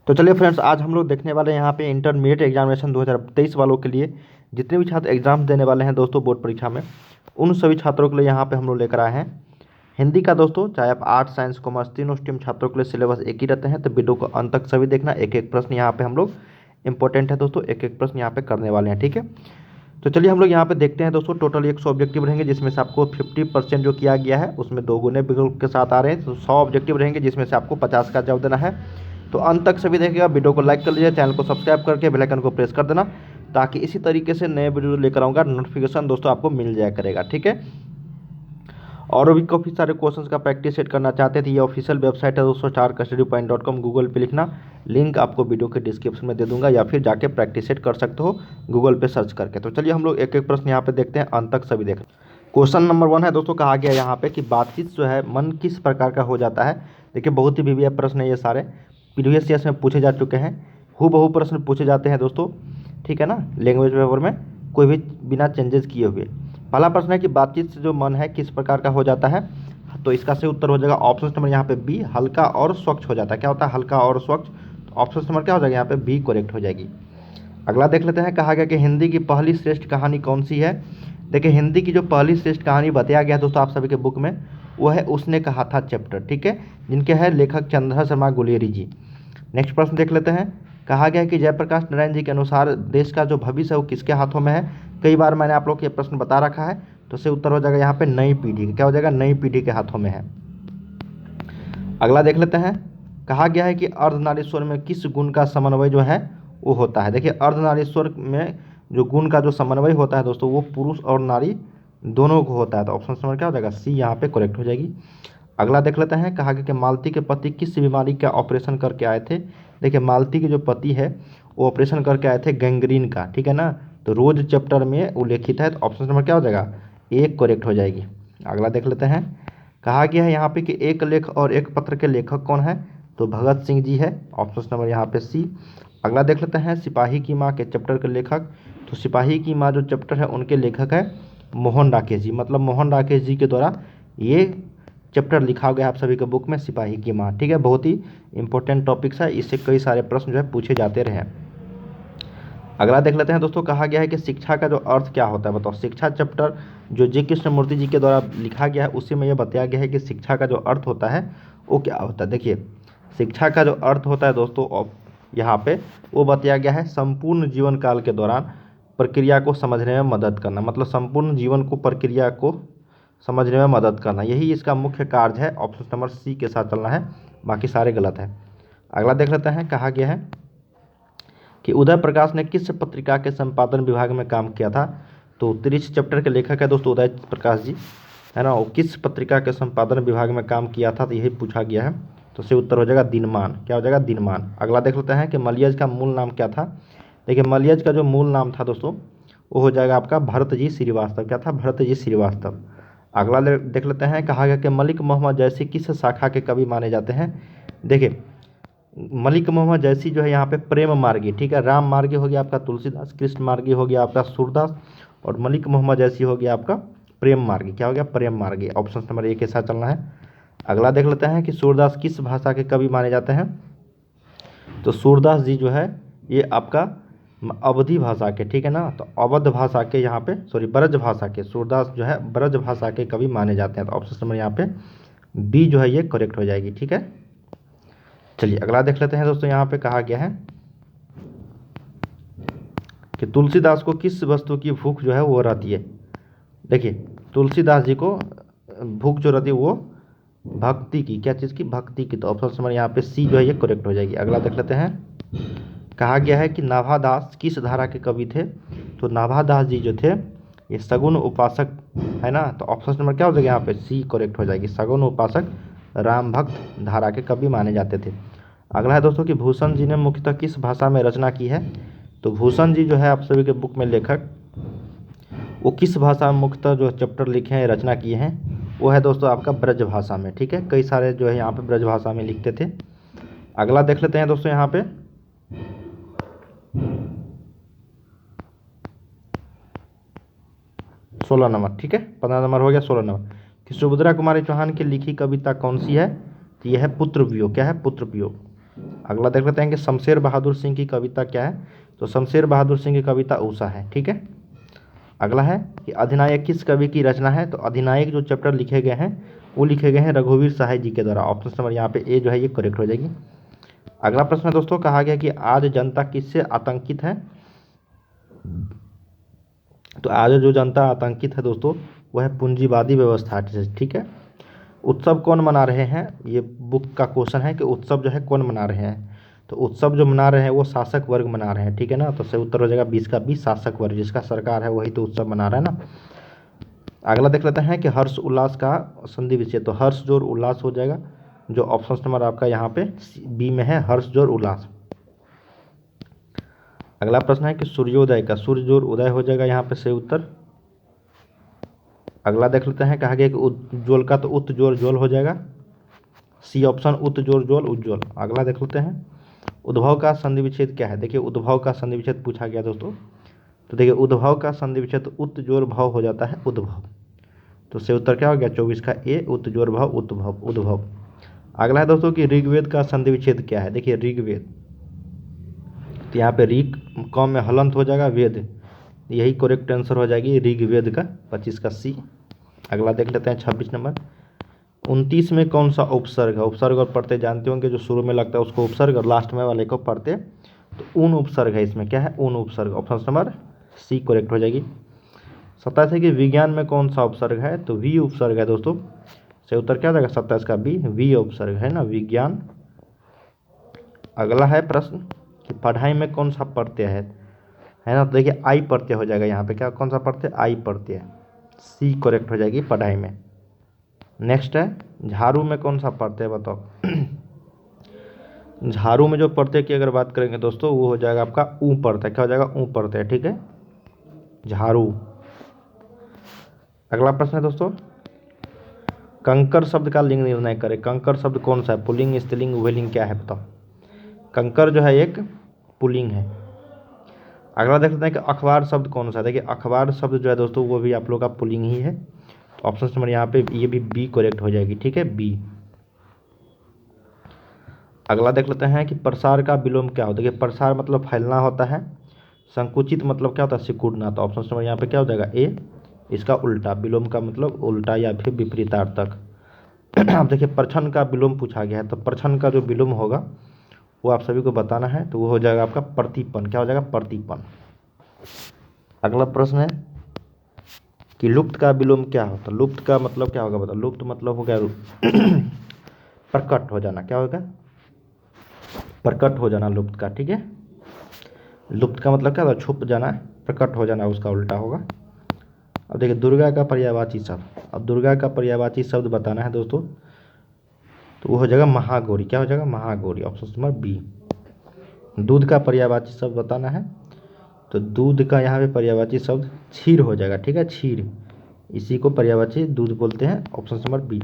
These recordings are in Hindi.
तो चलिए फ्रेंड्स, आज हम लोग देखने वाले हैं यहाँ पे इंटरमीडिएट एग्जामिनेशन 2023 वालों के लिए जितने भी छात्र एग्जाम देने वाले हैं दोस्तों बोर्ड परीक्षा में, उन सभी छात्रों के लिए यहाँ पे हम लोग लेकर आए हैं हिंदी का। दोस्तों चाहे आप आर्ट्स साइंस कॉमर्स तीनों स्ट्रीम छात्रों के लिए सिलेबस एक ही रहते हैं, तो वीडियो को अंत तक सभी देखना। एक एक प्रश्न यहाँ पे हम लोग इंपॉर्टेंट है दोस्तों, एक एक प्रश्न यहाँ पे करने वाले हैं, ठीक है। तो चलिए हम लोग यहाँ पे देखते हैं दोस्तों। टोटल 100 ऑब्जेक्टिव रहेंगे, जिसमें से आपको 50% जो किया गया है उसमें 2 गुने विकल्प के साथ आ रहे हैं। तो 100 ऑब्जेक्टिव रहेंगे, जिसमें से आपको 50 का जवाब देना है। तो अंत तक सभी देखिएगा, वीडियो को लाइक कर लीजिए, चैनल को सब्सक्राइब करके बेल आइकन को प्रेस कर देना, ताकि इसी तरीके से नए वीडियो लेकर आऊँगा नोटिफिकेशन दोस्तों आपको मिल जाया करेगा, ठीक है। और भी काफ़ी सारे क्वेश्चंस का प्रैक्टिस सेट करना चाहते थे, ये ऑफिशियल वेबसाइट है दोस्तों starkstudypoint.com। गूगल पे लिखना, लिंक आपको वीडियो के डिस्क्रिप्शन में दे दूंगा, या फिर जाके प्रैक्टिस सेट कर सकते हो गूगल पे सर्च करके। तो चलिए हम लोग एक एक प्रश्न यहाँ पे देखते हैं, अंत तक सभी देखें। क्वेश्चन नंबर 1 है दोस्तों, कहा गया यहाँ पे कि बातचीत जो है मन किस प्रकार का हो जाता है। देखिए बहुत ही वीवीआई प्रश्न है, ये सारे प्रीवियस ईयर्स में पूछे जा चुके हैं, हूबहू प्रश्न पूछे जाते हैं दोस्तों, ठीक है ना। लैंग्वेज पेपर में कोई भी बिना चेंजेस किए हुए। पहला प्रश्न है कि बातचीत से जो मन है किस प्रकार का हो जाता है। तो इसका सही उत्तर हो जाएगा ऑप्शन नंबर यहाँ पे बी, हल्का और स्वच्छ हो जाता है। क्या होता है? हल्का और स्वच्छ। तो ऑप्शन नंबर क्या हो जाएगा यहाँ पे? बी करेक्ट हो जाएगी। अगला देख लेते हैं, कहा गया कि हिंदी की पहली श्रेष्ठ कहानी कौन सी है। देखिए हिंदी की जो पहली श्रेष्ठ कहानी बताया गया है दोस्तों आप सभी के बुक में, वो है उसने कहा था चैप्टर, ठीक है, जिनके है लेखक चंद्रधर शर्मा गुलेरी जी। नेक्स्ट प्रश्न देख लेते हैं, कहा गया है कि जयप्रकाश नारायण जी के अनुसार देश का जो भविष्य है वो किसके हाथों में है। कई बार मैंने आप लोग को ये प्रश्न बता रखा है, तो इससे उत्तर हो जाएगा यहाँ पे नई पीढ़ी। क्या हो जाएगा? नई पीढ़ी के हाथों में है। अगला देख लेते हैं, कहा गया है कि अर्धनारीश्वर में किस गुण का समन्वय जो है वो होता है। देखिए अर्धनारीश्वर में जो गुण का जो समन्वय होता है दोस्तों, वो पुरुष और नारी दोनों को होता है। तो ऑप्शन नंबर क्या हो जाएगा? सी यहाँ पे करेक्ट हो जाएगी। अगला देख लेते हैं, कहा गया कि मालती के पति किस बीमारी का ऑपरेशन करके आए थे। देखिए मालती के जो पति है वो ऑपरेशन करके आए थे गैंग्रीन का, ठीक है ना। तो रोज चैप्टर में उल्लेखित है। तो ऑप्शन नंबर क्या हो जाएगा? एक करेक्ट हो जाएगी। अगला देख लेते हैं, कहा गया है यहाँ पे कि एक लेख और एक पत्र के लेखक कौन है। तो भगत सिंह जी है, ऑप्शन नंबर यहाँ पे सी। अगला देख लेते हैं, सिपाही की माँ के चैप्टर के लेखक। तो सिपाही की माँ जो चैप्टर है उनके लेखक है मोहन राकेश जी, मतलब मोहन राकेश जी के द्वारा ये चैप्टर लिखा गया है आप सभी के बुक में, सिपाही की माँ, ठीक है। बहुत ही इंपॉर्टेंट टॉपिक्स है, इससे कई सारे प्रश्न जो है पूछे जाते रहे। अगला देख लेते हैं दोस्तों, कहा गया है कि शिक्षा का जो अर्थ क्या होता है। बताओ, शिक्षा चैप्टर जो जी कृष्णमूर्ति जी के द्वारा लिखा गया है उसी में यह बताया गया है कि शिक्षा का जो अर्थ होता है वो क्या होता है। देखिए शिक्षा का जो अर्थ होता है दोस्तों यहाँ पे वो बताया गया है संपूर्ण जीवन काल के दौरान प्रक्रिया को समझने में मदद करना, मतलब संपूर्ण जीवन को प्रक्रिया को समझने में मदद करना, यही इसका मुख्य कार्य है। ऑप्शन नंबर सी के साथ चलना है, बाकी सारे गलत है। अगला देख लेते हैं, कहा गया है कि उदय प्रकाश ने किस पत्रिका के संपादन विभाग में काम किया था। तो त्रिश चैप्टर के लेखक है दोस्तों उदय प्रकाश जी, है ना। वो किस पत्रिका के संपादन विभाग में काम किया था, तो यही पूछा गया है। तो सही उत्तर हो जाएगा दिनमान। क्या हो जाएगा? दिनमान। अगला देख लेते हैं कि मलयज का मूल नाम क्या था। देखिए मलयज का जो मूल नाम था दोस्तों वो हो जाएगा आपका भरत जी श्रीवास्तव। क्या था? भरत जी श्रीवास्तव। अगला देख लेते हैं, कहा गया कि मलिक मोहम्मद जैसी किस शाखा के कवि माने जाते हैं। देखिए मलिक मोहम्मद जैसी जो है यहाँ पे प्रेम मार्गी, ठीक है। राम मार्गी हो गया आपका तुलसीदास, कृष्ण मार्गी हो गया आपका सूरदास, और मलिक मोहम्मद जैसी हो गया आपका प्रेम मार्गी। क्या हो गया? प्रेम मार्गी। ऑप्शन नंबर ए के साथ चलना है। अगला देख लेते हैं कि सूरदास किस भाषा के कवि माने जाते हैं। तो सूरदास जी जो है ये आपका अवधी भाषा के, ठीक है ना। तो अवध भाषा के यहाँ पे ब्रज भाषा के सूरदास जो है ब्रज भाषा के कवि माने जाते हैं। तो ऑप्शन नंबर यहाँ पे बी जो है ये करेक्ट हो जाएगी, ठीक है। चलिए अगला देख लेते हैं दोस्तों, यहाँ पे कहा गया है कि तुलसीदास को किस वस्तु की भूख जो है वो रहती है। देखिए तुलसीदास जी को भूख जो रहती है वो भक्ति की, क्या चीज़ की? भक्ति की। तो ऑप्शन नंबर यहाँ पे सी जो है ये करेक्ट हो जाएगी। अगला देख लेते हैं, कहा गया है कि नाभादास किस धारा के कवि थे। तो नाभादास जी जो थे ये सगुन उपासक, है ना। तो ऑप्शन नंबर क्या हो जाएगा यहाँ पे? सी करेक्ट हो जाएगी। सगुन उपासक राम भक्त धारा के कवि माने जाते थे। अगला है दोस्तों कि भूषण जी ने मुख्यतः किस भाषा में रचना की है। तो भूषण जी जो है आप सभी के बुक में लेखक, वो किस भाषा में मुख्यतः जो चैप्टर लिखे हैं रचना किए हैं, वो है दोस्तों आपका ब्रज भाषा में, ठीक है। कई सारे जो है यहाँ पे ब्रज भाषा में लिखते थे। अगला देख लेते हैं दोस्तों, यहाँ पे 16 नंबर, ठीक है। 15 नंबर हो गया, 16 नंबर कि सुभद्रा कुमारी चौहान की लिखी कविता कौन सी है। तो यह है पुत्र वियोग। क्या है? पुत्र वियोग। अगला देख लेते हैं कि शमशेर बहादुर सिंह की कविता क्या है। तो शमशेर बहादुर सिंह की कविता उषा है, ठीक है। अगला है कि अधिनायक किस कवि की रचना है। तो अधिनायक जो चैप्टर लिखे गए हैं वो लिखे गए हैं रघुवीर सहाय जी के द्वारा। ऑप्शन नंबर यहाँ पे ए जो है ये करेक्ट हो जाएगी। अगला प्रश्न है दोस्तों, कहा गया कि आज जनता किससे आतंकित है। तो आज जो जनता आतंकित है दोस्तों वह है पूंजीवादी व्यवस्था से, ठीक है। उत्सव कौन मना रहे हैं, ये बुक का क्वेश्चन है कि उत्सव जो है कौन मना रहे हैं। तो उत्सव जो मना रहे हैं वो शासक वर्ग मना रहे हैं, ठीक है ना। तो सही उत्तर हो जाएगा 20 का 20, शासक वर्ग, जिसका सरकार है वही तो उत्सव मना रहा है ना। अगला देख लेते हैं कि हर्ष उल्लास का संधि विच्छेद। तो हर्ष जोर उल्लास हो जाएगा, जो ऑप्शन नंबर आपका यहाँ पे बी में है, हर्ष जोर उल्लास। अगला प्रश्न है कि सूर्योदय का सूर्य जोर उदय हो जाएगा, यहाँ पे सही उत्तर। अगला देख लेते हैं, कहा गया कि उज्ज्वल का तो उत जोर ज्वल हो जाएगा, सी ऑप्शन उत जोर ज्वल उज्ज्वल। अगला देख लेते हैं उद्भव का संधि विच्छेद क्या है। देखिए उद्भव का संधि विच्छेद पूछा गया दोस्तों। तो देखिए उद्भव का संधि विच्छेद उत जोर भव हो जाता है उद्भव। तो सही उत्तर क्या हो गया 24 का ए, उत जोर भव उद्भव उद्भव। अगला है दोस्तों कि ऋग्वेद का संधि विच्छेद क्या है। देखिए ऋग्वेद, तो यहाँ पे ऋग कौम में हलंत हो जाएगा वेद, यही करेक्ट आंसर हो जाएगी ऋग्वेद का 25 का सी। अगला देख लेते हैं 26 नंबर, 29 में कौन सा उपसर्ग है। उपसर्ग और प्रत्यय जानते होंगे, जो शुरू में लगता है उसको उपसर्ग और लास्ट में वाले को प्रत्यय। तो ऊन उपसर्ग है इसमें, क्या है ऊन उपसर्ग, ऑप्शन नंबर सी करेक्ट हो जाएगी। 27 है कि विज्ञान में कौन सा उपसर्ग है। तो वी उपसर्ग है दोस्तों, सही उत्तर क्या हो जाएगा 27 का बी, वी उपसर्ग है ना विज्ञान। अगला है प्रश्न कि पढ़ाई में कौन सा प्रत्यय है ना। तो देखिए आई प्रत्यय हो जाएगा यहाँ पे, क्या कौन सा प्रत्यय, आई प्रत्यय, सी करेक्ट हो जाएगी पढ़ाई में। नेक्स्ट है झाड़ू में कौन सा प्रत्यय बताओ। झाड़ू में जो प्रत्यय की अगर बात करेंगे दोस्तों वो हो जाएगा आपका ऊ प्रत्यय, क्या हो जाएगा ऊ प्रत्यय, ठीक है झाड़ू। अगला प्रश्न है दोस्तों, कंकर शब्द का लिंग निर्णय करें। कंकर शब्द कौन सा है, पुल्लिंग स्त्रीलिंग उभयलिंग क्या है बताओ। कंकर जो है एक पुल्लिंग है। अगला देख लेते हैं कि अखबार शब्द कौन सा है। देखिए अखबार शब्द जो है दोस्तों वो भी आप लोग का पुल्लिंग ही है। ऑप्शन नंबर यहाँ पे ये भी बी करेक्ट हो जाएगी, ठीक है बी। अगला देख लेते हैं कि प्रसार का विलोम क्या होता है। देखिए प्रसार मतलब फैलना होता है, संकुचित मतलब क्या होता है सिकुड़ना। तो ऑप्शन नंबर यहाँ पे क्या हो जाएगा ए, इसका उल्टा, विलोम का मतलब उल्टा या फिर विपरीतार्थक। अब देखिए प्रछन्न का विलोम पूछा गया है, तो प्रछन्न का जो विलोम होगा वो आप सभी को बताना है। तो वो हो जाएगा आपका प्रतिपन, क्या हो जाएगा प्रतिपन। अगला प्रश्न है कि लुप्त का विलोम क्या होता है। लुप्त का मतलब क्या होगा बताओ। लुप्त मतलब हो गया प्रकट हो जाना, क्या होगा प्रकट हो जाना लुप्त का, ठीक है। लुप्त का मतलब क्या होगा छुप जाना, प्रकट हो जाना उसका उल्टा होगा। अब देखिए दुर्गा का पर्यायवाची शब्द, अब दुर्गा का पर्यायवाची शब्द बताना है दोस्तों। तो वो हो जाएगा महागौरी, क्या हो जाएगा महागौरी, ऑप्शन नंबर बी। दूध का पर्यायवाची शब्द बताना है, तो दूध का यहाँ पे पर्यायवाची शब्द क्षीर हो जाएगा, ठीक है क्षीर, इसी को पर्यायवाची दूध बोलते हैं, ऑप्शन नंबर बी।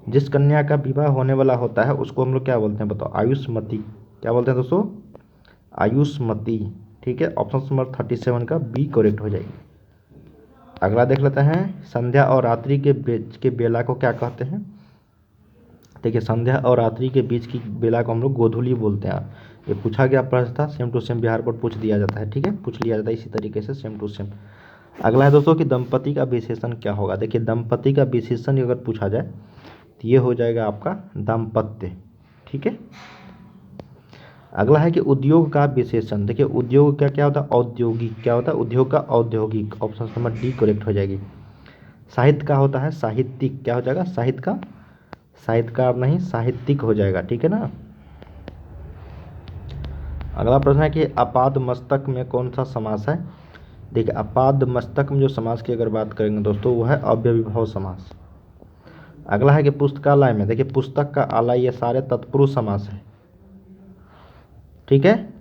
जिस कन्या का विवाह होने वाला होता है उसको हम लोग क्या बोलते हैं बताओ, आयुष्मती, क्या बोलते हैं दोस्तों आयुष्मती, ठीक है ऑप्शन नंबर 37 का बी करेक्ट हो जाएगी। अगला देख लेते हैं संध्या और रात्रि के बीच के बेला को क्या कहते हैं। देखिए संध्या और रात्रि के बीच की बेला को हम लोग गोधूली बोलते हैं। ये पूछा गया प्रश्न था, same to same Bihar board पूछ दिया जाता है, ठीक है पूछ लिया जाता है इसी तरीके से सेम टू सेम। अगला है दोस्तों कि दंपति का विशेषण क्या होगा। देखिए दंपति का विशेषण अगर पूछा जाए तो ये हो जाएगा आपका दाम्पत्य, ठीक है। अगला है कि उद्योग का विशेषण। देखिए उद्योग का क्या होता है औद्योगिक, क्या होता है उद्योग का औद्योगिक, ऑप्शन नंबर डी करेक्ट हो जाएगी। साहित्य का होता है साहित्यिक, क्या हो जाएगा साहित्य का, साहित्यकार नहीं साहित्यिक हो जाएगा, ठीक है ना। अगला प्रश्न है कि अपाद मस्तक में कौन सा समास है। देखिए अपाद मस्तक में जो समास की अगर बात करेंगे दोस्तों वो है अव्ययीभाव समास। अगला है कि पुस्तकालय में, देखिए पुस्तक का आलय ये सारे तत्पुरुष समास है, ठीक है।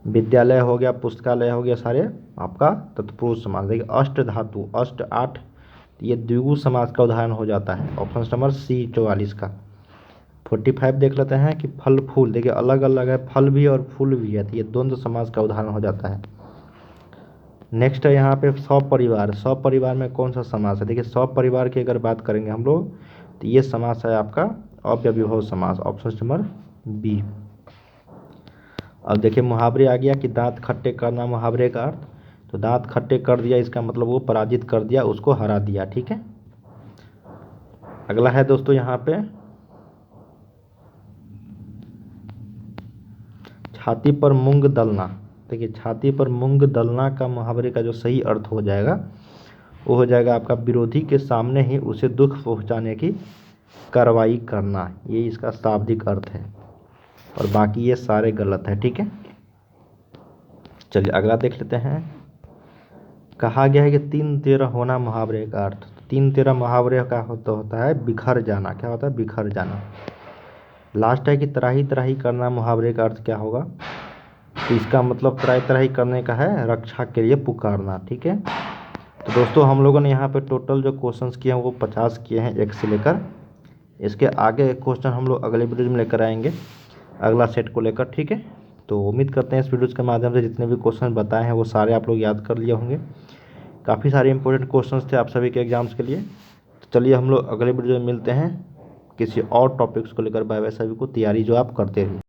विद्यालय हो गया पुस्तकालय हो गया सारे आपका तत्पुरुष समास। देखिए अष्ट धातु अष्ट 8 ये द्विगु समास का उदाहरण हो जाता है, ऑप्शन नंबर सी 44 का। 45 देख लेते हैं कि फल फूल, देखिए अलग अलग है फल भी और फूल भी है, तो ये द्वंद्व समास का उदाहरण हो जाता है। नेक्स्ट है यहाँ पे सपरिवार, सपरिवार में कौन सा समास है। देखिए सपरिवार की अगर बात करेंगे हम लोग तो ये समास है आपका अव्ययीभाव समास, ऑप्शन नंबर बी। अब देखिए मुहावरे आ गया कि दांत खट्टे करना मुहावरे का अर्थ। तो दांत खट्टे कर दिया इसका मतलब वो पराजित कर दिया, उसको हरा दिया। ठीक है, अगला है दोस्तों यहाँ पे छाती पर मूंग दलना। देखिए छाती पर मूंग दलना का मुहावरे का जो सही अर्थ हो जाएगा वो हो जाएगा आपका विरोधी के सामने ही उसे दुख पहुंचाने की कार्रवाई करना, ये इसका शाब्दिक अर्थ है और बाकी ये सारे गलत है। ठीक है, चलिए अगला देख लेते हैं। कहा गया है कि 3-13 होना मुहावरे का अर्थ। 3-13 मुहावरे का होता है बिखर जाना। क्या होता है? बिखर जाना। लास्ट है कि तराही तराही करना मुहावरे का अर्थ क्या होगा? तो इसका मतलब तराही तराही करने का है रक्षा के लिए पुकारना। ठीक है, तो दोस्तों हम लोगों ने यहाँ पे टोटल जो क्वेश्चंस किए हैं वो 50 किए हैं 1 से लेकर। इसके आगे क्वेश्चन हम लोग अगले वीडियो में लेकर आएंगे अगला सेट को लेकर। ठीक है, तो उम्मीद करते हैं इस वीडियोज़ के माध्यम से जितने भी क्वेश्चन बताए हैं वो सारे आप लोग याद कर लिए होंगे। काफ़ी सारे इंपॉर्टेंट क्वेश्चंस थे आप सभी के एग्जाम्स के लिए। तो चलिए हम लोग अगले वीडियो में मिलते हैं किसी और टॉपिक्स को लेकर। बाय बाय सभी को, तैयारी जो आप करते रहिए।